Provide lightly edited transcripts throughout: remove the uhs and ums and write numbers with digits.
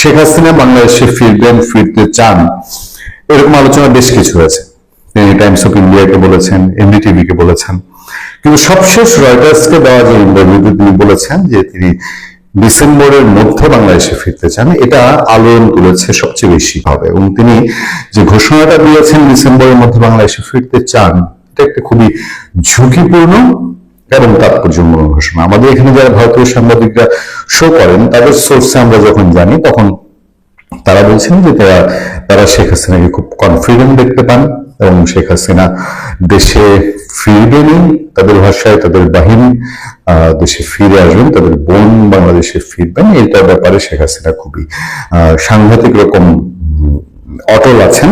শেখ হাসিনা বাংলাদেশে ফিরবেন, ফিরতে চান, এরকম আলোচনা বেশ কিছু হয়েছে। তিনি টাইমস অফ ইন্ডিয়াকে বলেছেন, এনডিটিভিকে বলেছেন, কিন্তু সবশেষ রয়টার্সকে দেওয়া যে ইন্টারভিউতে তিনি বলেছেন যে তিনি ডিসেম্বরের মধ্যে বাংলাদেশে ফিরতে চান। এটা আলোড়ন তুলেছে সবচেয়ে বেশি ভাবে, এবং তিনি যে ঘোষণাটা দিয়েছেন ডিসেম্বরের মধ্যে বাংলাদেশে ফিরতে চান, এটা একটা খুবই ঝুঁকিপূর্ণ এবং তাৎপর্যপূর্ণ ঘোষণা। আমাদের এখানে যারা ভারতীয় সাংবাদিকরা শো করেন, তাদের সোর্সে আমরা যখন জানি, তখন তারা বলছেন যে তারা শেখ হাসিনাকে খুব কনফিডেন্ট দেখতে পান এবং শেখ হাসিনা দেশে ফিরবেনই, তাদের ভাষায় তাদের বাহিনী দেশে ফিরে আসবেন, তাদের বোন বাংলাদেশে ফিরবেন। এটার ব্যাপারে শেখ হাসিনা খুবই সাংঘাতিক রকম অটল আছেন,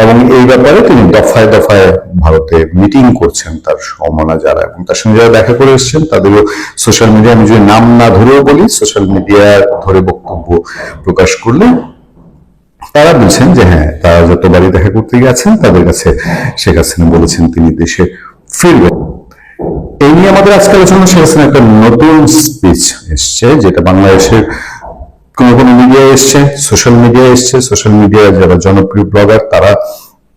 এবং এই ব্যাপারে তিনি দফায় দফায় ভারতে মিটিং করছেন তার সমমনা যারা, এবং তার সঙ্গে যারা দেখা করে এসছেন তাদেরও সোশ্যাল মিডিয়া, আমি যদি নাম না ধরেও বলি, সোশ্যাল মিডিয়া ধরে বক্তব্য প্রকাশ করলে তারা বলছেন যে হ্যাঁ, তারা যতবারই দেখা করতে গেছেন তাদের কাছে শেখ হাসিনা বলেছেন তিনি দেশে ফিরবেন। এই নিয়ে আমাদের আজকে আলোচনা। শেখ হাসিনা একটা নতুন স্পিচ এসছে, যেটা বাংলাদেশের কোন কোন মিডিয়ায় এসছে, সোশ্যাল মিডিয়ায় এসছে। সোশ্যাল মিডিয়ায় যারা জনপ্রিয় ব্লগার তারা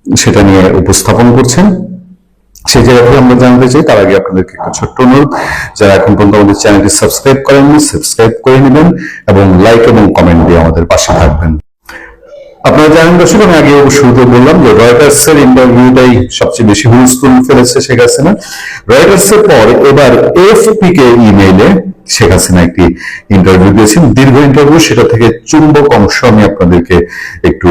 সেটা নিয়ে উপস্থাপন করছেন। সেই জায়গাতে আমরা জানতে চাই, তার আগে আপনাদেরকে একটা ছোট্ট অনুরোধ, যারা এখন পর্যন্ত আমাদের চ্যানেলটি সাবস্ক্রাইব করেননি, সাবস্ক্রাইব করে নেবেন এবং লাইক এবং কমেন্ট দিয়ে আমাদের পাশে থাকবেন। আপনারা জানেন দর্শক, আমি আগে শুরুতে বললাম যে রয়টার্স এর ইন্টারভিউটাই সবচেয়ে বেশি হুলস্থুল ফেলেছে শেখ হাসিনা। রয়টার্স এর পর এবার এএফপি কে ইমেইলে শেখ হাসিনা একটি ইন্টারভিউ দিয়েছেন, দীর্ঘ ইন্টারভিউ। সেটা থেকে চুম্বক অংশ আমি আপনাদেরকে একটু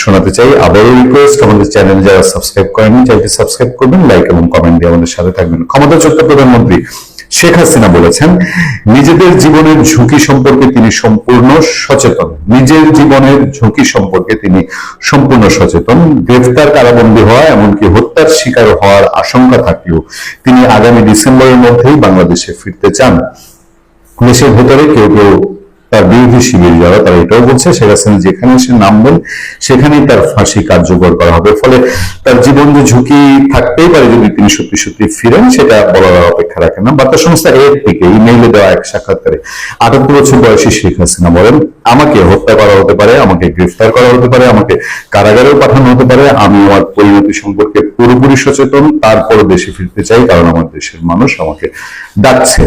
শোনাতে চাই। আবারও রিকোয়েস্ট, আমাদের চ্যানেল যারা সাবস্ক্রাইব করেননি, চ্যানেলটি সাবস্ক্রাইব করবেন, লাইক এবং কমেন্ট দিয়ে আমাদের সাথে থাকবেন। ক্ষমতাচ্যুত প্রধানমন্ত্রী শেখ হাসিনা বলেছেন, নিজেদের জীবনের ঝুঁকি সম্পর্কে তিনি সম্পূর্ণ সচেতন। নিজের জীবনের ঝুঁকি সম্পর্কে তিনি সম্পূর্ণ সচেতন। গ্রেফতার, কারাবন্দী হওয়া, এমনকি হত্যার শিকার হওয়ার আশঙ্কা থাকলেও তিনি আগামী ডিসেম্বরের মধ্যেই বাংলাদেশে ফিরতে চান। দেশের ভেতরে কেউ কেউ তার বিরোধী শিবির যারা, তারা এটাও বলছে শেখ হাসিনা যেখানে সে নামবেন সেখানেই তার ফাঁসি কার্যকর করা হবে। ফলে তার জীবন যে ঝুঁকি থাকতেই পারে যদি তিনি সত্যি সত্যি ফিরেন, সেটা বলার অপেক্ষা রাখে না। বার্তা সংস্থা এএফপিকে ইমেইলে দেওয়া এক সাক্ষাৎকারে 78 বছর বয়সী শেখ হাসিনা বলেন, আমাকে হত্যা করা হতে পারে, আমাকে গ্রেফতার করা হতে পারে, আমাকে কারাগারেও পাঠানো হতে পারে, আমি আমার পরিণতি সম্পর্কে পুরোপুরি সচেতন। তারপরও দেশে ফিরতে চাই, কারণ আমার দেশের মানুষ আমাকে ডাকছে।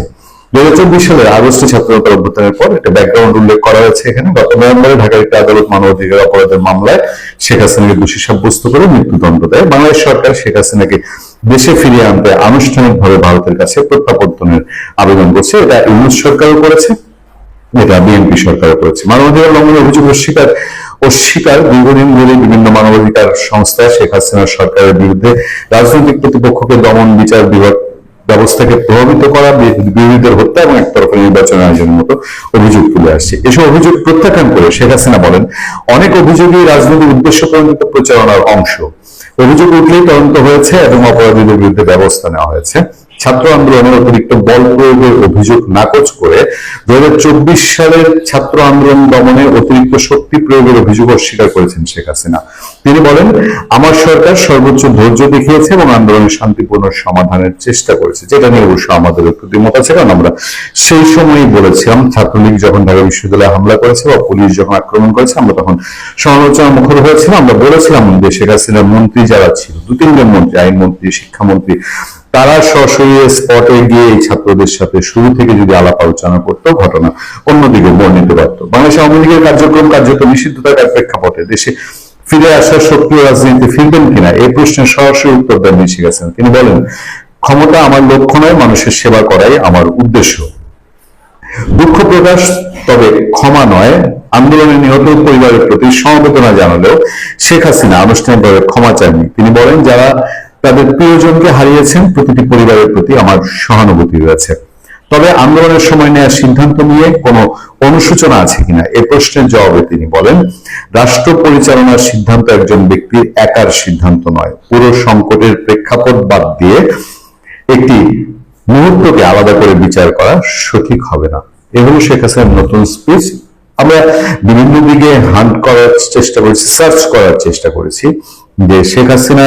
2024 সালের আগস্টে ছাত্রতা অভ্যুত্থানের পর একটা ব্যাকগ্রাউন্ড উল্লেখ করা হয়েছে এখানে। গত নভেম্বরে ঢাকার একটি আদালত মানবাধিকার অপরাধের মামলায় শেখ হাসিনাকে দোষী সাব্যস্ত করে মৃত্যুদণ্ড দেয়। বাংলাদেশ সরকার শেখ হাসিনাকে দেশে ফিরিয়ে আনতে আনুষ্ঠানিকভাবে ভারতের কাছে প্রত্যাবর্তনের আবেদন করছে। এটা ইউনূস সরকারও করেছে, এটা বিএনপি সরকারও করেছে। মানবাধিকার লঙ্ঘনের অভিযোগ অস্বীকার দীর্ঘদিন ধরে বিভিন্ন মানবাধিকার সংস্থা শেখ হাসিনা সরকারের বিরুদ্ধে রাজনৈতিক প্রতিপক্ষকে দমন, বিচার বিভাগ ব্যবস্থাকে প্রভাবিত করা, বিরোধীদের হত্যা এবং একতরফা নির্বাচন আয়োজনের মতো অভিযোগ তুলে আসছে। এসব অভিযোগ প্রত্যাখ্যান করে শেখ হাসিনা বলেন, অনেক অভিযোগই রাজনৈতিক উদ্দেশ্য প্রণোদিত প্রচারণার অংশ। অভিযোগ উঠলেই তদন্ত হয়েছে এবং অপরাধীদের বিরুদ্ধে ব্যবস্থা নেওয়া হয়েছে। ছাত্র আন্দোলনের অতিরিক্ত বল প্রয়োগের অভিযোগ নাকচ করে 2024 সালের ছাত্র আন্দোলন দমনে অতিরিক্ত শক্তি প্রয়োগের অভিযোগ অস্বীকার করেছেন শেখ হাসিনা। তিনি বলেন, আমার সরকার সর্বোচ্চ ধৈর্য দেখিয়েছে এবং আন্দোলনের শান্তিপূর্ণ সমাধানের চেষ্টা করেছে, যেটা নিয়ে অবশ্য আমাদের দ্বিমত আছে। কারণ আমরা সেই সময়ই বলেছিলাম, ছাত্রলীগ যখন ঢাকা বিশ্ববিদ্যালয়ে হামলা করেছে বা পুলিশ যখন আক্রমণ করেছে, আমরা তখন সমালোচনার মুখর হয়েছিলাম। আমরা বলেছিলাম যে শেখ হাসিনার মন্ত্রী যারা ছিল, 2-3 জন মন্ত্রী, আইনমন্ত্রী, শিক্ষামন্ত্রী, তারা সরাসরি স্পটে গিয়ে এই ছাত্রদের সাথে শুরু থেকে যদি আলাপ আলোচনা করতো, ঘটনা অন্যদিকে মোড় নিতে পারতো। বাংলাদেশ আওয়ামী লীগের কার্যক্রম কার্যত নিষিদ্ধ থাকার প্রেক্ষাপটে দেশে ফিরে আসার সক্রিয় রাজনীতি ফিরবেন কিনা এই প্রশ্নের সরাসরি উত্তর দেন শেখ হাসিনা। তিনি বলেন, ক্ষমতা আমার লক্ষ্য নয়, মানুষের সেবা করাই আমার উদ্দেশ্য। দুঃখ প্রকাশ, তবে ক্ষমা নয়। আন্দোলনে নিহত পরিবারের প্রতি সমবেদনা জানালেও শেখ হাসিনা আনুষ্ঠানিকভাবে ক্ষমা চাননি। তিনি বলেন, যারা তাদের প্রিয়জনকে হারিয়েছেন, প্রতিটি পরিবারের প্রতি আমার সহানুভূতি রয়েছে। তবে আন্দোলনের সময় নেওয়ার সিদ্ধান্ত নিয়ে কোনো অনুশোচনা আছে কিনা এ প্রশ্নের জবাবে তিনি বলেন, রাষ্ট্র পরিচালনার সিদ্ধান্ত একজন ব্যক্তির একার সিদ্ধান্ত নয়। পুরো সংকটের প্রেক্ষাপট বাদ দিয়ে একটি মুহূর্তকে আলাদা করে বিচার করা সঠিক হবে না। এ হলো শেখ হাসিনার নতুন স্পিচ। আমরা বিভিন্ন দিকে হান্ট করার চেষ্টা করেছি, সার্চ করার চেষ্টা করেছি যে শেখ হাসিনা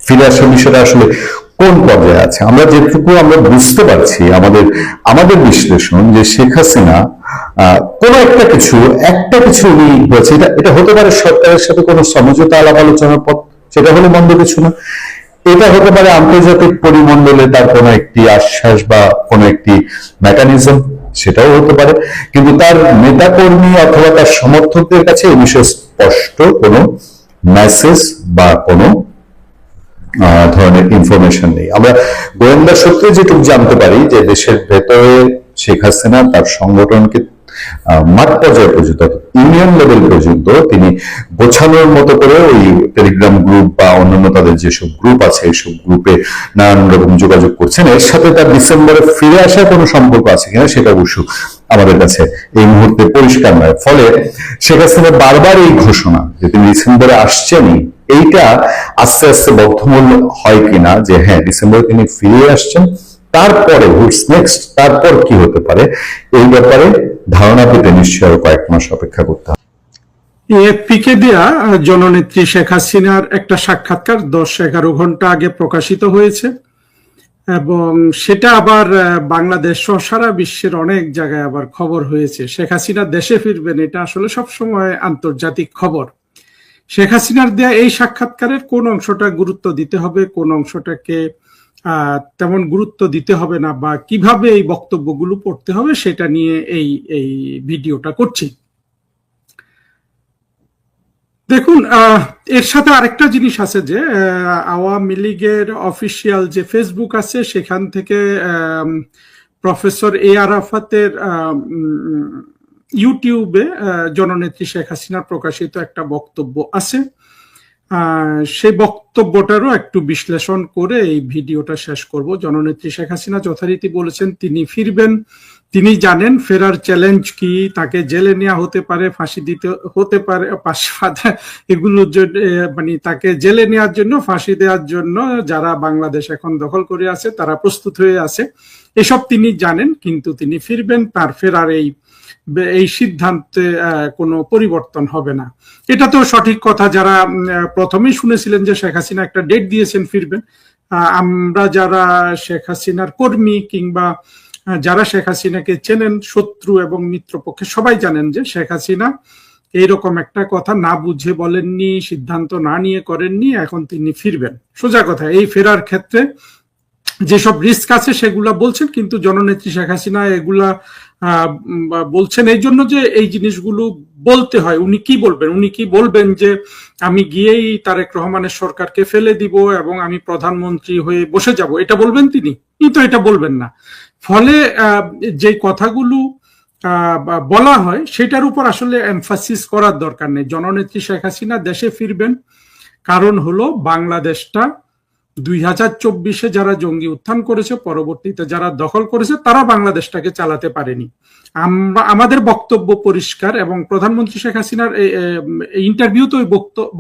ফিরে আসার বিষয়টা আসলে কোন পর্যায়ে আছে। আমরা যেটুকু আমরা বুঝতে পারছি, আমাদের বিশ্লেষণ, যে শেখ হাসিনা কোনো একটা কিছু উনি হয়েছে, এটা এটা হতে পারে সরকারের সাথে কোনো সমঝোতা আলাপ আলোচনার পথ, সেটা হলে মন্দ কিছু না। এটা হতে পারে আন্তর্জাতিক পরিমণ্ডলে তার কোনো একটি আশ্বাস বা কোনো একটি মেকানিজম, সেটাও হতে পারে। কিন্তু তার নেতাকর্মী অথবা তার সমর্থকদের কাছে এই বিষয়ে স্পষ্ট কোনো মেসেজ বা কোনো ধরনের ইনফরমেশন নেই। আমরা গোয়েন্দা সূত্রে যেটুকু জানতে পারি যে দেশের ভেতরে শেখ হাসিনা তার সংগঠনকে মাঠ পর্যায় পর্যন্ত, ইউনিয়ন লেভেল পর্যন্ত তিনি গোছানোর মতো করে ওই টেলিগ্রাম গ্রুপ বা অন্যান্য তাদের যেসব গ্রুপ আছে এইসব গ্রুপে নানান রকম যোগাযোগ করছেন। এর সাথে তার ডিসেম্বরে ফিরে আসার কোনো সম্পর্ক আছে কিনা সেটা অবশ্য আমাদের কাছে এই মুহূর্তে পরিষ্কার নয়। ফলে শেখ হাসিনা বারবার এই ঘোষণা যে তিনি ডিসেম্বরে আসছেনই, এইটা আস্তে আস্তে বদ্ধমূল হয় কিনা যে হ্যাঁ ডিসেম্বরে তিনি ফিরে আসছেন, তারপরে হুইটস নেক্সট, তারপর কি হতে পারে এই ব্যাপারে ধারণা পেতে নিশ্চয়ই আরো কয়েক মাস অপেক্ষা করতে হবে। এএফপিকে দেয়া জননেত্রী শেখ হাসিনার একটা সাক্ষাৎকার 10-11 ঘন্টা আগে প্রকাশিত হয়েছে এবং সেটা আবার বাংলাদেশ সহ সারা বিশ্বের অনেক জায়গায় আবার খবর হয়েছে। শেখ হাসিনা দেশে ফিরবেন, এটা আসলে সবসময় আন্তর্জাতিক খবর। শেখ হাসিনার দেয়া এই সাক্ষাৎকারের কোন অংশটা গুরুত্ব দিতে হবে, কোন অংশটাকে তেমন গুরুত্ব দিতে হবে না, বা কিভাবে এই বক্তব্যগুলো পড়তে হবে সেটা নিয়ে এই এই ভিডিওটা করছি। দেখুন, এর সাথে আরেকটা জিনিস আছে যে আওয়ামী লীগের অফিসিয়াল যে ফেসবুক আছে সেখান থেকে প্রফেসর এ আরাফাতের ইউটিউবে জননেত্রী শেখ হাসিনার প্রকাশিত একটা বক্তব্য আছে। সেই বক্তব্যটারও একটু বিশ্লেষণ করে এই ভিডিওটা শেষ করব। জননেত্রী শেখ হাসিনা যথারীতি বলেছেন তিনি ফিরবেন, তিনি জানেন ফেরার চ্যালেঞ্জ কি, তাকে জেলে নেওয়া হতে পারে, ফাঁসি দিতে হতে পারে, এগুলোর জন্য মানে তাকে জেলে নেওয়ার জন্য, ফাঁসি দেওয়ার জন্য যারা বাংলাদেশ এখন দখল করে আছে তারা প্রস্তুত হয়ে আছে, এসব তিনি জানেন। কিন্তু তিনি ফিরবেন, তার ফেরার এই সিদ্ধান্তে কোনো পরিবর্তন হবে না। এটা তো সঠিক কথা। যারা প্রথমেই শুনেছিলেন যে শেখ হাসিনা একটা ডেট দিয়েছেন ফিরবেন, আমরা যারা শেখ হাসিনার কর্মী কিংবা যারা শেখ হাসিনাকে চেনেন, শত্রু এবং মিত্রপক্ষে সবাই জানেন যে শেখ হাসিনা এইরকম একটা কথা না বুঝে বলেননি, সিদ্ধান্ত না নিয়ে করেননি, এখন তিনি ফিরবেন। সোজা কথা, এই ফেরার ক্ষেত্রে যেসব রিস্ক আছে সেগুলা বলছেন, কিন্তু জননেত্রী শেখ হাসিনা এগুলা বলছেন এই জন্য যে এই জিনিসগুলো বলতে হয়। উনি কি বলবেন? উনি কি বলবেন যে আমি গিয়েই তারেক রহমানের সরকারকে ফেলে দিব এবং আমি প্রধানমন্ত্রী হয়ে বসে যাব, এটা বলবেন তিনি? কিন্তু এটা বলবেন না। ফলে যে কথাগুলো বলা হয় সেটার উপর আসলে এমফাসিস করার দরকার নেই। জননেত্রী শেখ হাসিনা দেশে ফিরবেন, কারণ হলো বাংলাদেশটা 2024-এ যারা জঙ্গি উত্থান করেছে, পরবর্তীতে যারা দখল করেছে, তারা বাংলাদেশটাকে চালাতে পারেনি। আমাদের বক্তব্য পরিষ্কার, এবং প্রধানমন্ত্রী শেখ হাসিনার ইন্টারভিউতে ওই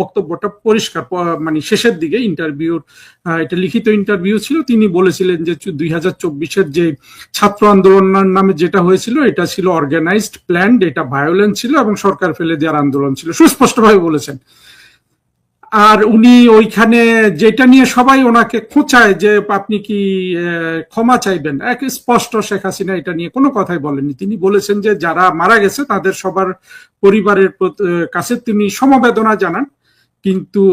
বক্তব্যটা পরিষ্কার। মানে শেষের দিকে ইন্টারভিউর, এটা লিখিত ইন্টারভিউ ছিল, তিনি বলেছিলেন যে 2024-এর যে ছাত্র আন্দোলন নামে যেটা হয়েছিল এটা ছিল অর্গানাইজড, প্ল্যান্ড, এটা ভায়োলেন্স ছিল এবং সরকার ফেলে দেওয়ার আন্দোলন ছিল, সুস্পষ্টভাবে বলেছেন। আর উনি ওইখানে যেটা নিয়ে সবাই ওনাকে খোঁচায় যে আপনি কি ক্ষমা চাইবেন, এক স্পষ্ট শেখ হাসিনা এটা নিয়ে কোনো কথাই বলেননি। তিনি বলেছেন যে যারা মারা গেছে তাদের সবার পরিবারের কাছে তিনি সমবেদনা জানান, কিন্তু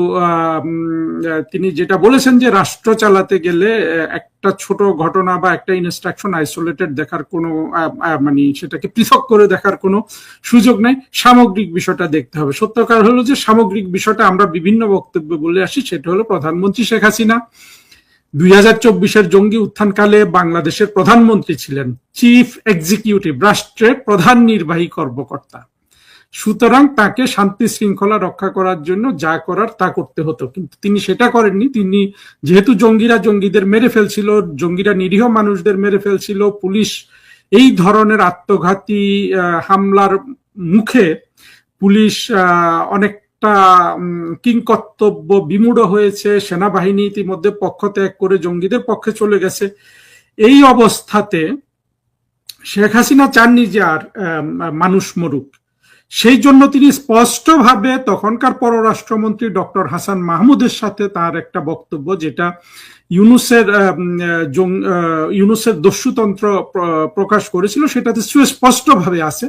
তিনি যেটা বলেছেন যে রাষ্ট্র চালাতে গেলে একটা ছোট ঘটনা বা একটা ইনস্ট্রাকশন আইসোলেটেড দেখার কোনো মানে সেটাকে পৃথক করে দেখার কোনো সুযোগ নাই, সামগ্রিক বিষয়টা দেখতে হবে। সত্যকার হলো যে সামগ্রিক বিষয়টা আমরা বিভিন্ন বক্তব্যে বলে আসি, সেটা হলো প্রধানমন্ত্রী শেখ হাসিনা 2024-এর জঙ্গি উত্থানকালে বাংলাদেশের প্রধানমন্ত্রী ছিলেন, চিফ এক্সিকিউটিভ, রাষ্ট্রের প্রধান নির্বাহী কর্মকর্তা। সুতরাং তাকে শান্তি শৃঙ্খলা রক্ষা করার জন্য যা করার তা করতে হতো, কিন্তু তিনি সেটা করেননি। তিনি যেহেতু জঙ্গিদের মেরে ফেলছিল, জঙ্গিরা নিরীহ মানুষদের মেরে ফেলছিল, পুলিশ এই ধরনের আত্মঘাতী হামলার মুখে পুলিশ অনেকটা কিংকর্তব্য বিমূঢ় হয়েছে, সেনাবাহিনী ইতিমধ্যে পক্ষ ত্যাগ করে জঙ্গিদের পক্ষে চলে গেছে। এই অবস্থাতে শেখ হাসিনা চাননি যে আর মানুষ মরুক, সেই জন্য তিনি স্পষ্টভাবে তখনকার পররাষ্ট্রমন্ত্রী ডক্টর হাসান মাহমুদের সাথে তার একটা বক্তব্য, যেটা ইউনুসের দস্যুতন্ত্র প্রকাশ করেছিল, সেটাতে সুস্পষ্টভাবে আছে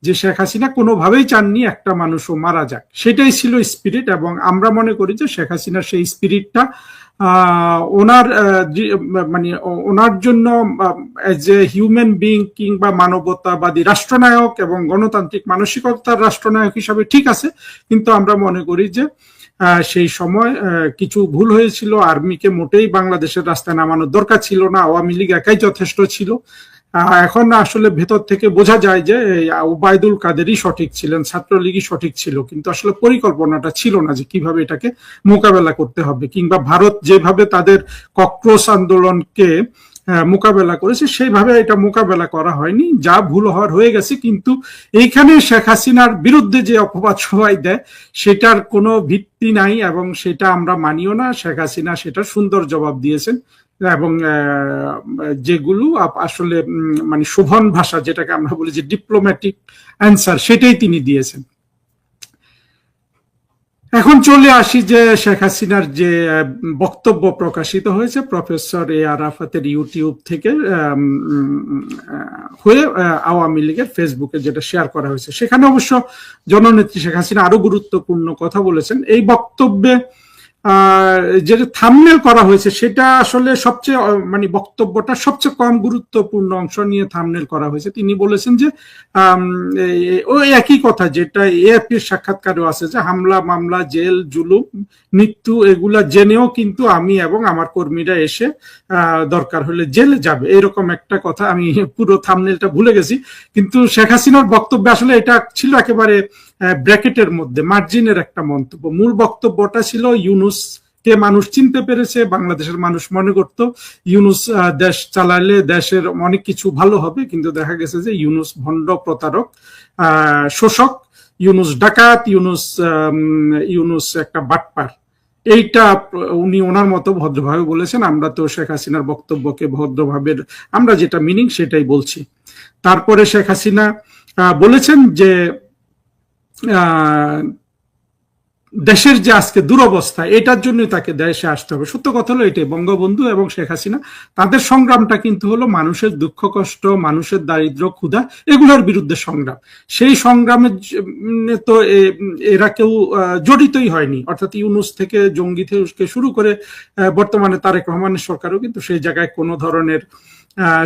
যে শেখ হাসিনা কোনোভাবেই চাননি একটা মানুষও মারা যাক। সেটাই ছিল স্পিরিট, এবং আমরা মনে করি যে শেখ হাসিনার সেই স্পিরিটটা ওনার মানে ওনার জন্য এজ এ হিউম্যান বিং কিংবা মানবতাবাদী রাষ্ট্রনায়ক এবং গণতান্ত্রিক মানসিকতার রাষ্ট্রনায়ক হিসাবে ঠিক আছে, কিন্তু আমরা মনে করি যে সেই সময় কিছু ভুল হয়েছিল। আর্মিকে মোটেই বাংলাদেশের রাস্তায় নামানোর দরকার ছিল না, আওয়ামী লীগ একাই যথেষ্ট ছিল। এখন আসলে ভেতর থেকে বোঝা যায় যে ওবায়দুল কাদেরই সঠিক ছিলেন, ছাত্রলীগই সঠিক ছিল, কিন্তু আসলে পরিকল্পনাটা ছিল না যে কিভাবে এটাকে মোকাবেলা করতে হবে, কিংবা ভারত যেভাবে তাদের ককরোচ আন্দোলনকে মোকাবেলা করেছে সেইভাবে এটা মোকাবেলা করা হয়নি। যা ভুল হওয়ার হয়ে গেছে, কিন্তু এইখানে শেখ হাসিনার বিরুদ্ধে যে অপবাদ সবাই দেয় সেটার কোনো ভিত্তি নাই, এবং সেটা আমরা মানিও না। শেখ হাসিনা সেটা সুন্দর জবাব দিয়েছেন, এবং যেগুলো আসলে মানে শোভন ভাষা, যেটাকে আমরা বলি যে ডিপ্লোম্যাটিক অ্যান্সার, সেটাই তিনি দিয়েছেন। এখন চলে আসি যে শেখ হাসিনার যে বক্তব্য প্রকাশিত হয়েছে প্রফেসর এ আরাফাতের ইউটিউব থেকে হয়ে আওয়ামী লীগের ফেসবুকে যেটা শেয়ার করা হয়েছে, সেখানে অবশ্য জননেত্রী শেখ হাসিনা আরো গুরুত্বপূর্ণ কথা বলেছেন। এই বক্তব্যে যেটা থাম্বনেল করা হয়েছে সেটা আসলে সবচেয়ে মানে বক্তব্যটা সবচেয়ে কম গুরুত্বপূর্ণ অংশ নিয়ে থাম্বনেল করা হয়েছে। তিনি বলেছেন যে ওই একই কথা যেটা এএফপির সাক্ষাৎকারেও আছে, যে হামলা মামলা জেল জুলুম মৃত্যু এগুলা জেনেও কিন্তু আমি এবং আমার কর্মীরা এসে দরকার হলে জেলে যাবে, এরকম একটা কথা। আমি পুরো থাম্বনেলটা ভুলে গেছি, কিন্তু শেখ হাসিনার বক্তব্যে আসলে এটা ছিল একেবারে ব্র্যাকেটের মধ্যে মার্জিনের একটা মন্তব্য। মূল বক্তব্যটা ছিল ইউনুস কে মানুষ চিনতে পেরেছে, বাংলাদেশের মানুষ মনে করতো ইউনুস দেশ চালালে দেশের অনেক কিছু ভালো হবে, কিন্তু দেখা গেছে যে ইউনুস ভণ্ড প্রতারক শোষক, ইউনুস ডাকাত, ইউনুস একটা বাটপার। এইটা উনি ওনার মতো ভদ্রভাবে বলেছেন। আমরা তো শেখ হাসিনার বক্তব্যকে ভদ্রভাবে আমরা যেটা মিনিং সেটাই বলছি। তারপরে শেখ হাসিনা বলেছেন যে দেশের যে আজকে দুরবস্থা, এটার জন্য তাকে দেশে আসতে হবে। সত্য কথা হলো এটাই, বঙ্গবন্ধু এবং শেখ হাসিনা তাদের সংগ্রামটা কিন্তু হলো মানুষের দুঃখ কষ্ট, মানুষের দারিদ্র ক্ষুধা এগুলোর বিরুদ্ধে সংগ্রাম। সেই সংগ্রামে তো এরা কেউ জড়িতই হয়নি, অর্থাৎ ইউনুস থেকে জঙ্গি থেকে শুরু করে বর্তমানে তারেক রহমানের সরকারও কিন্তু সেই জায়গায় কোনো ধরনের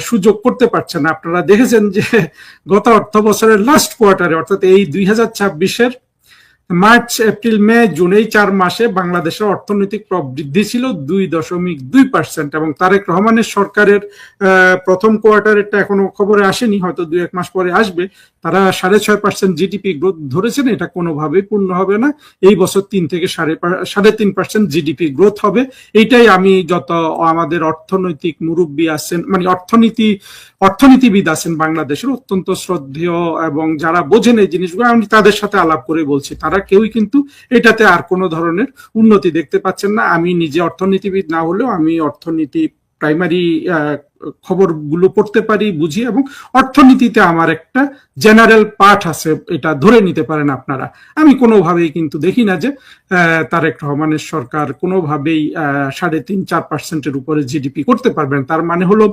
সুযোগ করতে পারছে না। আপনারা দেখেছেন যে গত অর্থ বছরের লাস্ট কোয়ার্টারে, অর্থাৎ এই 2026-এর মার্চ এপ্রিল মে জুন এই 4 মাসে বাংলাদেশের অর্থনৈতিক প্রবৃদ্ধি ছিল 2.2%, এবং তারেক রহমানের সরকারের প্রথম কোয়ার্টারেরটা এখনো খবরে আসেনি, হয়তো 2-1 মাস পরে আসবে। তারা 6.5% জিডিপি গ্রোথ ধরেছেন, এটা কোনোভাবেই পূর্ণ হবে না। এই বছর 3 থেকে 3.5% জিডিপি গ্রোথ হবে। এইটাই আমি যত আমাদের অর্থনৈতিক মুরব্বী আছেন, মানে অর্থনীতিবিদ আছেন বাংলাদেশের, অত্যন্ত শ্রদ্ধেয় এবং যারা বোঝেন এই জিনিসগুলো, আমি তাদের সাথে আলাপ করে বলছি, তারা কেউই কিন্তু এটাতে আর কোনো ধরনের উন্নতি দেখতে পাচ্ছেন না। আমি নিজে অর্থনীতিবিদ না হলেও আমি অর্থনীতি প্রাইমারি খবরগুলো পড়তে পারি, বুঝি, এবং অর্থনীতিতে আমার একটা জেনারেল পাঠ আছে, এটা ধরে নিতে পারেন আপনারা। আমি কোনোভাবেই কিন্তু দেখি না যে তারেক রহমানের সরকার কোনোভাবেই 3.5-4%-এর উপরে জিডিপি করতে পারবেন। তার মানে হলো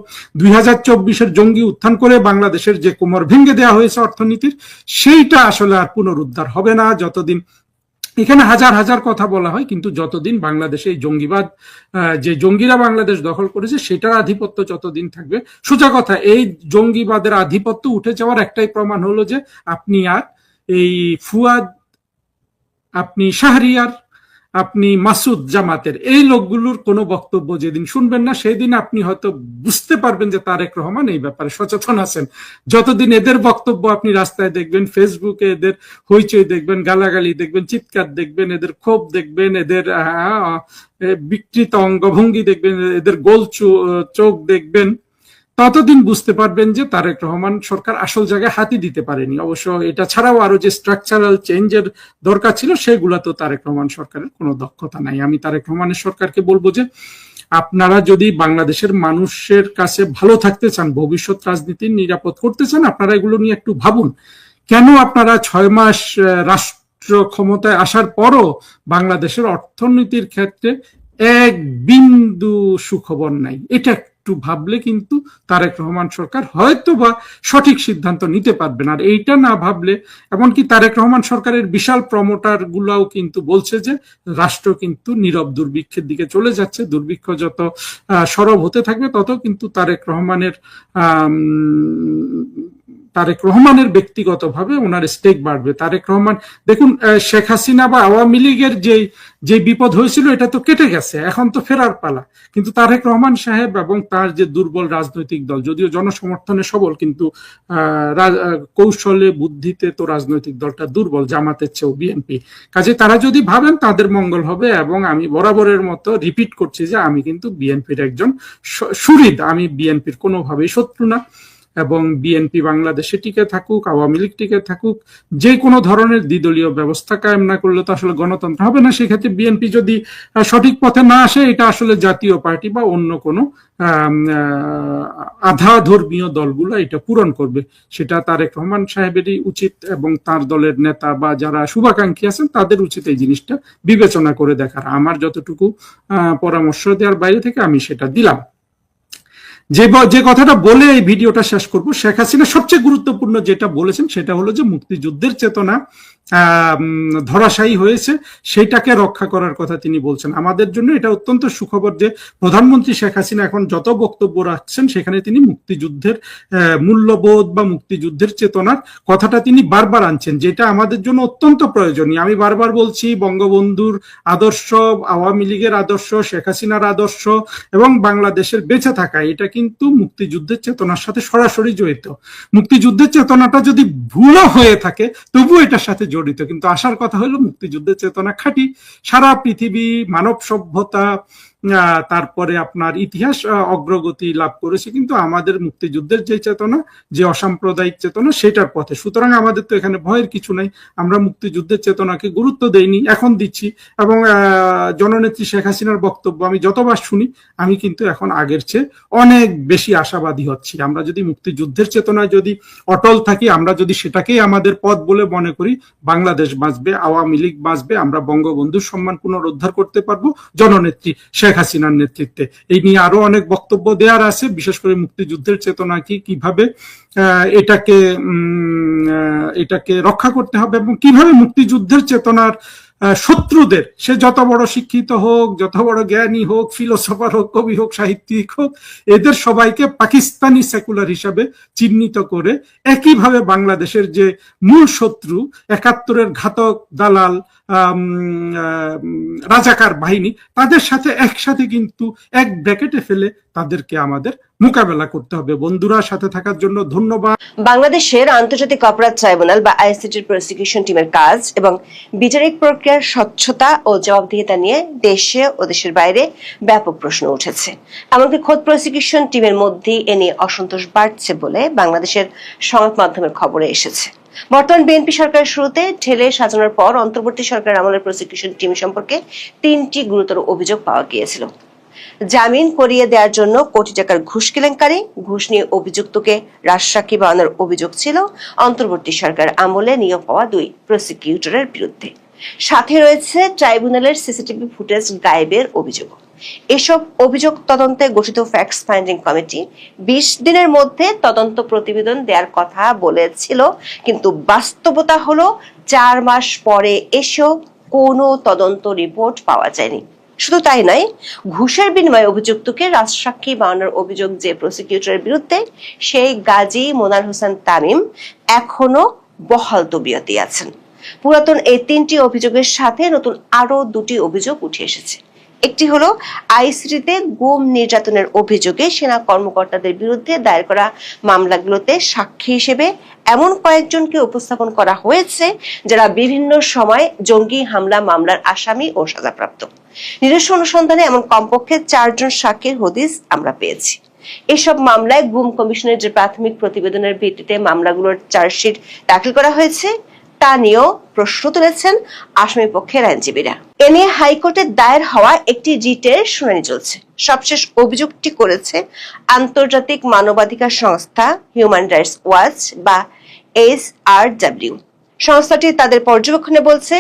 2024-এর জঙ্গি উত্থান করে বাংলাদেশের যে কোমর ভেঙে দেওয়া হয়েছে অর্থনীতির, সেইটা আসলে আর পুনরুদ্ধার হবে না যতদিন এখানে হাজার হাজার কথা বলা হয়, কিন্তু যতদিন বাংলাদেশে এই জঙ্গিবাদ, যে জঙ্গিরা বাংলাদেশ দখল করেছে সেটার আধিপত্য যতদিন থাকবে, সোজা কথা এই জঙ্গিবাদের আধিপত্য উঠে যাওয়ার একটাই প্রমাণ হলো যে আপনি আর এই ফুয়াদ, আপনি শাহরিয়ার, আপনি মাসুদ জামাতের এই লোকগুলোর কোনো বক্তব্য যেদিন শুনবেন না, সেই দিন আপনি হয়তো বুঝতে পারবেন যে তারেক রহমান এই ব্যাপারে সচেতন আছেন। যতদিন এদের বক্তব্য আপনি রাস্তায় দেখবেন, ফেসবুকে এদের হইচই দেখবেন, গালাগালি দেখবেন, চিৎকার দেখবেন, এদের ক্ষোভ দেখবেন, এদের বিকৃত অঙ্গভঙ্গি দেখবেন, এদের গোল চোখ দেখবেন, ততদিন বুঝতে পারবেন যে তারেক রহমান সরকার আসল জায়গায় হাতি দিতে পারেনি। অবশ্য এটা ছাড়াও আরো যে স্ট্রাকচারাল চেঞ্জের দরকার ছিল সেগুলা তো তারেক রহমান সরকারের কোনো দক্ষতা নাই। আমি তারেক রহমানের সরকারকে বলবো যে আপনারা যদি বাংলাদেশের মানুষের কাছে ভালো থাকতে চান, ভবিষ্যৎ রাজনীতি নিরাপদ করতে চান, আপনারা এগুলো নিয়ে একটু ভাবুন। কেন আপনারা 6 মাস রাষ্ট্র ক্ষমতায় আসার পরও বাংলাদেশের অর্থনীতির ক্ষেত্রে এক বিন্দু সুখবর নাই? এটা একটু ভাবলে কিন্তু তারেক রহমান সরকার হয়তো বা সঠিক সিদ্ধান্ত নিতে পারবেন। আর এইটা না ভাবলে, এমনকি তারেক রহমান সরকারের বিশাল প্রমোটার গুলাও কিন্তু বলছে যে রাষ্ট্র কিন্তু নীরব দুর্ভিক্ষের দিকে চলে যাচ্ছে। দুর্ভিক্ষ যত সরব হতে থাকবে তত কিন্তু তারেক রহমানের ব্যক্তিগতভাবে ওনার স্টেক বাড়বে। তারেক রহমান দেখুন, শেখ হাসিনা বা আওয়ামী লীগের যে বিপদ হয়েছিল এটা তো কেটে গেছে, এখন তো ফেরার পালা। কিন্তু তারেক রহমান সাহেব এবং তার যে দুর্বল রাজনৈতিক দল, যদিও জনসমর্থনে সবল, কিন্তু কৌশলে বুদ্ধিতে তো রাজনৈতিক দলটা দুর্বল, জামাতের চেয়েও বিএনপি। কাজে তারা যদি ভাবেন তাদের মঙ্গল হবে। এবং আমি বরাবরের মতো রিপিট করছি যে আমি কিন্তু বিএনপির একজন সুহৃদ, আমি বিএনপির কোনোভাবেই শত্রু না। এবং বিএনপি বাংলাদেশে টিকে থাকুক, আওয়ামী লীগ টিকে থাকুক, যে কোনো ধরনের দ্বিদলীয় ব্যবস্থা কায়েম না করলে তো আসলে গণতন্ত্র হবে না। সেক্ষেত্রে বিএনপি যদি সঠিক পথে না আসে, এটা আসলে জাতীয় পার্টি বা অন্য কোনো আধা ধর্মীয় দলগুলো এটা পূরণ করবে। সেটা তারেক রহমান সাহেবেরই উচিত এবং তার দলের নেতা বা যারা শুভাকাঙ্ক্ষী আছেন তাদের উচিত এই জিনিসটা বিবেচনা করে দেখার। আমার যতটুকু পরামর্শ দেওয়ার বাইরে থেকে আমি সেটা দিলাম। যে কথাটা বলে এই ভিডিওটা শেষ করব, শেখ হাসিনা সবচেয়ে গুরুত্বপূর্ণ যেটা বলেছেন সেটা হলো যে মুক্তিযুদ্ধের চেতনা ধরাশায়ী হয়েছে, সেটাকে রক্ষা করার কথা তিনি বলছেন। আমাদের জন্য এটা অত্যন্ত সুখবর যে প্রধানমন্ত্রী শেখ হাসিনা এখন যত বক্তব্য রাখছেন সেখানে তিনি মুক্তিযুদ্ধের মূল্যবোধ বা মুক্তিযুদ্ধের চেতনার কথাটা তিনি বারবার আনছেন, যেটা আমাদের জন্য অত্যন্ত প্রয়োজনীয়। আমি বারবার বলছি, বঙ্গবন্ধুর আদর্শ, আওয়ামী লীগের আদর্শ, শেখ হাসিনার আদর্শ এবং বাংলাদেশের বেঁচে থাকা, এটা কিন্তু মুক্তিযুদ্ধের চেতনার সাথে সরাসরি জড়িত। মুক্তিযুদ্ধের চেতনাটা যদি ভুলও হয়ে থাকে তবু এটার সাথে জড়িত, কিন্তু আসার কথা হলো মুক্তিযুদ্ধের চেতনা খাঁটি। সারা পৃথিবী, মানব সভ্যতা, তারপরে আপনার ইতিহাস অগ্রগতি লাভ করেছে কিন্তু আমাদের মুক্তিযুদ্ধের যে চেতনা, যে অসাম্প্রদায়িক চেতনা, সেটার পথে। সুতরাং আমাদের তো এখানে ভয়ের কিছু নাই। আমরা মুক্তিযুদ্ধের চেতনাকে গুরুত্ব দেইনি, এখন দিচ্ছি। এবং জননেত্রী শেখ হাসিনার বক্তব্য আমি যতবার শুনি আমি কিন্তু এখন আগের চেয়ে অনেক বেশি আশাবাদী হচ্ছি। আমরা যদি মুক্তিযুদ্ধের চেতনায় যদি অটল থাকি, আমরা যদি সেটাকেই আমাদের পথ বলে মনে করি, বাংলাদেশ বাঁচবে, আওয়ামী লীগ বাঁচবে, আমরা বঙ্গবন্ধুর সম্মান পুনরুদ্ধার করতে পারবো জননেত্রী শেখ হাসিনার নেতৃত্বে। এই নিয়ে আরো অনেক বক্তব্য দেওয়ার আছে, বিশেষ করে মুক্তিযুদ্ধের চেতনা কি, কিভাবে এটাকে রক্ষা করতে হবে এবং কিভাবে মুক্তিযুদ্ধের চেতনার শত্রুদের, সে যত বড় শিক্ষিত হোক, যত বড় জ্ঞানী হোক, ফিলোসফার হোক, কবি হোক, সাহিত্যিক হোক, এদের সবাইকে পাকিস্তানি সেকুলার হিসাবে চিহ্নিত করে একইভাবে বাংলাদেশের যে মূল শত্রু, ৭১-এর ঘাতক দালাল রাজাকার বাহিনী, তাদের সাথে একসাথে কিন্তু এক ব্র্যাকেটে ফেলে তাদেরকে আমাদের মোকাবেলা করতে হবে। বন্ধুরা, সাথে থাকার জন্য ধন্যবাদ। বাংলাদেশের আন্তর্জাতিক অপরাধ ট্রাইব্যুনাল বা আইসিটির প্রসিকিউশন টিমের কাজ এবং বিচারিক প্রক্রিয়ার স্বচ্ছতা ও জবাবদিহিতা নিয়ে দেশে ও দেশের বাইরে ব্যাপক প্রশ্ন উঠেছে। এমনকি খোদ প্রসিকিউশন টিমের মধ্যেই এ নিয়ে অসন্তোষ বাড়ছে বলে বাংলাদেশের সংবাদ মাধ্যমের খবরে এসেছে। বর্তমান বিএনপি সরকারের শুরুতে ঢেলে সাজানোর পর অন্তর্বর্তী সরকার আমলের প্রসিকিউশন টিম সম্পর্কে 3টি গুরুতর অভিযোগ পাওয়া গিয়েছিল। জামিন করিয়ে দেওয়ার জন্য কোটি টাকার ঘুষ কেলেঙ্কারি, ঘুষ নিয়ে অভিযুক্তকে রাজসাক্ষী বানানোর অভিযোগ ছিল অন্তর্বর্তী সরকার আমলে নিয়োগ পাওয়া 2 প্রসিকিউটরের বিরুদ্ধে। সাথে রয়েছে ট্রাইব্যুনালের সিসিটিভি ফুটেজ গায়েবের অভিযোগ। এসব অভিযোগ তদন্তে গঠিত ফ্যাক্টস ফাইন্ডিং কমিটি 20 দিনের মধ্যে তদন্ত প্রতিবেদন দেওয়ার কথা বলেছিল, কিন্তু বাস্তবতা হলো 4 মাস পরে এসেও কোনো তদন্ত রিপোর্ট পাওয়া যায়নি। শুধু তাই নয়, ঘুষের বিনিময়ে অভিযুক্তকে রাজসাক্ষী বানানোর অভিযোগ যে প্রসিকিউটরের বিরুদ্ধে, সেই গাজী মোনার হোসেন তামিম এখনো বহাল তবিয়তে আছেন। পুরাতন এই 3টি অভিযোগের সাথে নতুন আরো 2টি অভিযোগ উঠে এসেছে। একটি হলো আইসিটিতে গুম নির্যাতনের অভিযোগে সেনা কর্মকর্তাদের বিরুদ্ধে দায়ের করা মামলাগুলোতে সাক্ষী হিসেবে এমন কয়েকজনকে উপস্থাপন করা হয়েছে যারা বিভিন্ন সময় জঙ্গি হামলা মামলার আসামি ও সাজাপ্রাপ্ত। নিজস্ব অনুসন্ধানে এমন কমপক্ষে 4 জন সাক্ষীর হদিস আমরা পেয়েছি। এসব মামলায় গুম কমিশনের যে প্রাথমিক প্রতিবেদনের ভিত্তিতে মামলাগুলোর চার্জশিট দাখিল করা হয়েছে তা নিয়েও প্রশ্ন তুলেছেন আসামি পক্ষের আইনজীবীরা। এ নিয়ে হাইকোর্টে দায়ের হওয়া একটি রিটের শুনানি চলছে। সবশেষ অভিযোগটি করেছে আন্তর্জাতিক মানবাধিকার সংস্থা হিউম্যান রাইটস ওয়াচ বা SRW। সংস্থাটি তাদের পর্যবেক্ষণে বলছে,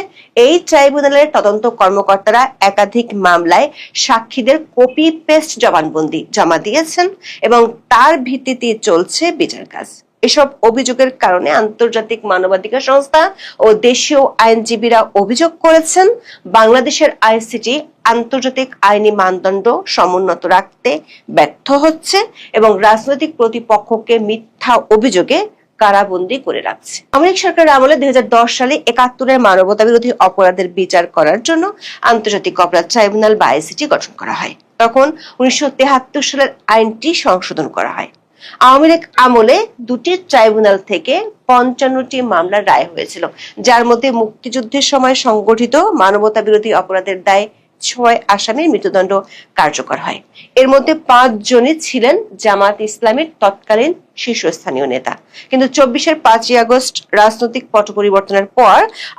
এই ট্রাইব্যুনালের তদন্ত কর্মকর্তারা একাধিক মামলায় সাক্ষীদের কপি পেস্ট জবানবন্দি জমা দিয়েছেন এবং তার ভিত্তিতে চলছে বিচার কাজ। এসব অভিযোগের কারণে আন্তর্জাতিক মানবাধিকার সংস্থা ও দেশীয় আইনজীবীরা অভিযোগ করেছেন, বাংলাদেশের আইসিটি আন্তর্জাতিক আইনি মানদণ্ড সমুন্নত রাখতে ব্যর্থ হচ্ছে এবং রাজনৈতিক প্রতিপক্ষকে মিথ্যা অভিযোগে কারাবন্দী করে রাখছে। আওয়ামী লীগ সরকারের আমলে 2010 সালে 71-এর মানবতা বিরোধী অপরাধের বিচার করার জন্য আন্তর্জাতিক অপরাধ ট্রাইব্যুনাল বা আইসিটি গঠন করা হয়। তখন 1973 সালের আইনটি সংশোধন করা হয়। আওয়ামী লীগ আমলে দুটি ট্রাইব্যুনাল থেকে 55টি মামলার রায় হয়েছিল, যার মধ্যে মুক্তিযুদ্ধের সময় সংগঠিত মানবতা বিরোধী অপরাধের দায়ে 6 আসামির মৃত্যুদণ্ড কার্যকর হয়। এর মধ্যে 5 জনই ছিলেন জামাত ইসলামের তৎকালীন শীর্ষস্থানীয় নেতা। কিন্তু 24-এর 5ই আগস্ট রাজনৈতিক পট পরিবর্তনের পর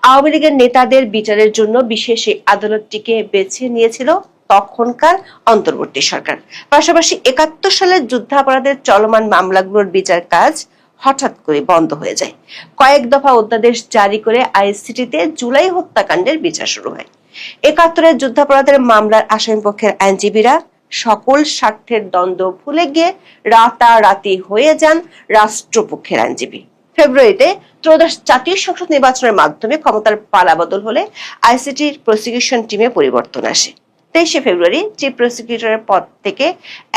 আওয়ামী লীগের নেতাদের বিচারের জন্য বিশেষ এই আদালতটিকে বেছে নিয়েছিল তখনকার অন্তর্বর্তী সরকার। পাশাপাশি 71 সালের যুদ্ধাপরাধের চলমান মামলাগুলোর বিচার কাজ হঠাৎ করে বন্ধ হয়ে যায়। কয়েক দফা অধ্যাদেশ জারি করে আইসিটিতে জুলাই হত্যাকাণ্ডের বিচার শুরু হয়। 71-এর যুদ্ধাপরাধের মামলার আসামিপক্ষের আইনজীবীরা সকল স্বার্থের দ্বন্দ্ব ভুলে গিয়ে রাতারাতি হয়ে যান রাষ্ট্রপক্ষের আইনজীবী। ফেব্রুয়ারিতে ত্রয়োদশ জাতীয় সংসদ নির্বাচনের মাধ্যমে ক্ষমতার পালাবদল হলে আইসিটির প্রসিকিউশন টিমে পরিবর্তন আসে। 23 ফেব্রুয়ারি চিফ প্রসিকিউটরের পদ থেকে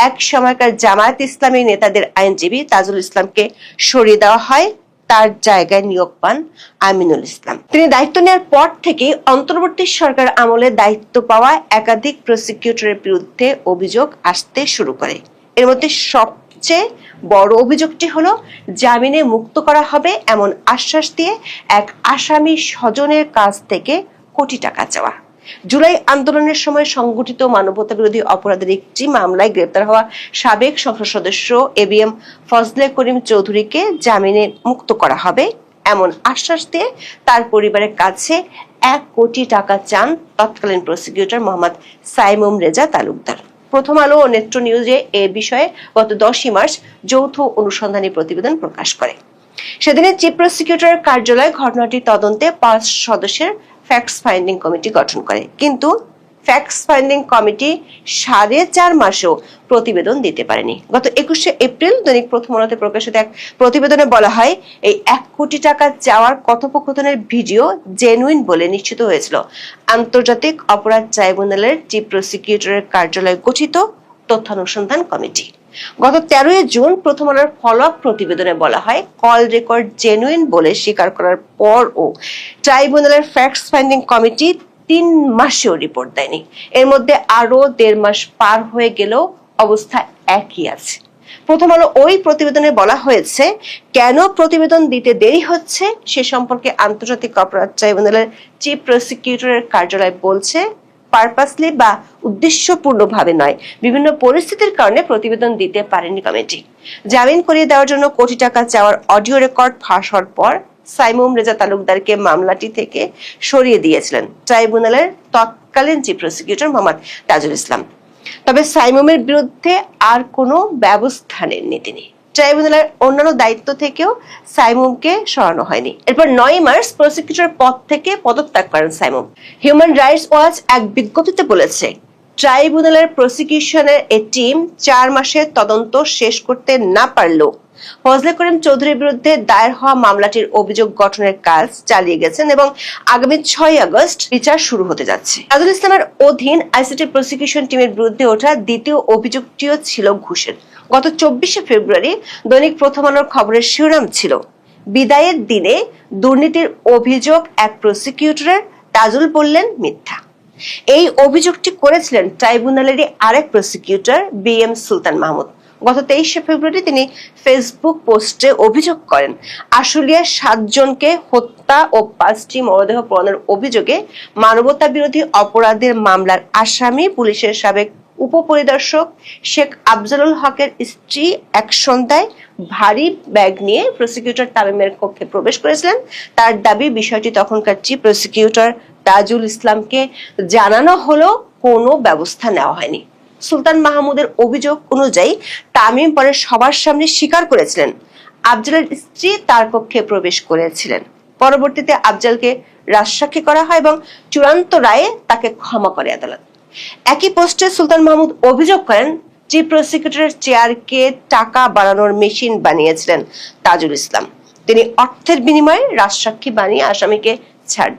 এক সময়কার জামায়াত ইসলামী নেতাদের আইনজীবী তাজুল ইসলামকে সরিয়ে দেওয়া হয়, তার জায়গায় নিয়োগ পান আমিনুল ইসলাম। তিনি দায়িত্ব নেওয়ার পর থেকে অন্তর্বর্তী সরকার আমলে দায়িত্ব পাওয়া একাধিক প্রসিকিউটরের বিরুদ্ধে অভিযোগ আসতে শুরু করে। এর মধ্যে সবচেয়ে বড় অভিযোগটি হলো জামিনে মুক্ত করা হবে এমন আশ্বাস দিয়ে এক আসামি স্বজনের কাছ থেকে কোটি টাকা চাওয়া। জুলাই আন্দোলনের সময় সংগঠিত মানবতা বিরোধী অপরাধের একটি মামলায় গ্রেপ্তার হওয়া সাবেক সংসদ সদস্য ABM ফজলে করিম চৌধুরীকে জামিনে মুক্ত করা হবে এমন আশ্বাস দিয়ে তার পরিবারের কাছে 1 কোটি টাকা চান তৎকালীন প্রসিকিউটর মোহাম্মদ সাইমুম রেজা তালুকদার। প্রথম আলো ও নেত্র নিউজে এ বিষয়ে গত 10ই মার্চ যৌথ অনুসন্ধানী প্রতিবেদন প্রকাশ করে। সেদিনে চিফ প্রসিকিউটরের কার্যালয় ঘটনাটি তদন্তে 5 সদস্যের ফ্যাক্টস ফাইন্ডিং কমিটি গঠন করে, কিন্তু ফ্যাক্টস ফাইন্ডিং কমিটি 4.5 মাসেও প্রতিবেদন দিতে পারেনি। গত 21শে এপ্রিল দৈনিক প্রথম আলোতে প্রকাশিত এক প্রতিবেদনে বলা হয়, এই 1 কোটি টাকা চাওয়ার কথোপকথনের ভিডিও জেনুইন বলে নিশ্চিত হয়েছিল আন্তর্জাতিক অপরাধ ট্রাইব্যুনালের চিফ প্রসিকিউটরের কার্যালয় গঠিত তথ্যানুসন্ধান কমিটি। গত 13 জুন প্রথম আলোর ফলো আপ প্রতিবেদনে বলা হয়, কল রেকর্ড জেনুইন বলে স্বীকার করার পরও ট্রাইব্যুনালের ফ্যাক্টস ফাইন্ডিং কমিটি 3 মাসেও রিপোর্ট দেয়নি। এর মধ্যে আরো 1.5 মাস পার হয়ে গেলেও অবস্থা একই আছে। প্রথম আলো ওই প্রতিবেদনে বলা হয়েছে, কেন প্রতিবেদন দিতে দেরি হচ্ছে সে সম্পর্কে আন্তর্জাতিক অপরাধ ট্রাইব্যুনালের চিফ প্রসিকিউটরের কার্যালয় বলছে, পারপাসলি বা উদ্দেশ্যপূর্ণভাবে নয়, বিভিন্ন পরিস্থিতির কারণে প্রতিবেদন দিতে পারেনি কমিটি। জামিন করিয়ে দেওয়ার জন্য কোটি টাকা চাওয়ার অডিও রেকর্ড ফাঁস হওয়ার পর সাইমুম রেজা তালুকদারকে মামলাটি থেকে সরিয়ে দিয়েছিলেন ট্রাইব্যুনালের তৎকালীন চিফ প্রসিকিউটর মোহাম্মদ তাজুল ইসলাম। তবে সাইমুমের বিরুদ্ধে আর কোনো ব্যবস্থা নেননি তিনি। ট্রাইব্যুনালের অন্যান্য দায়িত্ব থেকেও সাইমুমকে সরানো হয়নি। এরপর 9 মার্চ প্রসিকিউটর পদ থেকে পদত্যাগ করেন সাইমুম। হিউম্যান রাইটস ওয়াচ এক বিজ্ঞপ্তিতে বলেছে, ট্রাইব্যুনালের প্রসিকিউশনের এই টিম 4 মাসের তদন্ত শেষ করতে না পারলেও ফজলে করিম চৌধুরীর বিরুদ্ধে দায়ের হওয়া মামলাটির অভিযোগ গঠনের কাজ চালিয়ে গেছেন এবং আগামী 6 আগস্ট বিচার শুরু হতে যাচ্ছে। তাজুল ইসলামের অধীন আইসিটি প্রসিকিউশন টিমের বিরুদ্ধে ওঠা দ্বিতীয় অভিযোগটিও ছিল ঘুষের। গত 24শে ফেব্রুয়ারি দৈনিক প্রথম আলোর খবরের শিরোনাম ছিল, বিদায়ের দিনে দুর্নীতির অভিযোগ এক প্রসিকিউটরের, তাজুল বললেন মিথ্যা। এই অভিযোগটি করেছিলেন ট্রাইব্যুনালেরই আরেক প্রসিকিউটর BM সুলতান মাহমুদ। গত 23শে ফেব্রুয়ারি তিনি ফেসবুক পোস্টে অভিযোগ করেন, আশুলিয়ার 7 জনকে হত্যা ও 5টি মরদেহ পোড়ানোর অভিযোগে মানবতা বিরোধী অপরাধের মামলার আসামি পুলিশের সাবেক উপপরিদর্শক শেখ আফজালুল হকের স্ত্রী এক সন্ধ্যায় ভারী ব্যাগ নিয়ে প্রসিকিউটর তামিমের কক্ষে প্রবেশ করেছিলেন। তার দাবি, বিষয়টি তখনকার চিফ প্রসিকিউটর তাজুল ইসলামকে জানানো হলেও কোনো ব্যবস্থা নেওয়া হয়নি। সুলতান মাহমুদের অভিযোগ অনুযায়ী তামিম পরে সবার সামনে স্বীকার করেছিলেন, আফজালের স্ত্রী তার কক্ষে প্রবেশ করেছিলেন। পরবর্তীতে আফজালকে রাজসাক্ষী করা হয় এবং চূড়ান্ত রায়ে তাকে ক্ষমা করে আদালত। একই পোস্টে সুলতান মাহমুদ অভিযোগ করেন, চিফ প্রসিকিউটরের চেয়ারকে টাকা বাড়ানোর মেশিন বানিয়েছিলেন তাজুল ইসলাম। তিনি অর্থের বিনিময়ে রাজসাক্ষী বানিয়ে আসামিকে ছাড়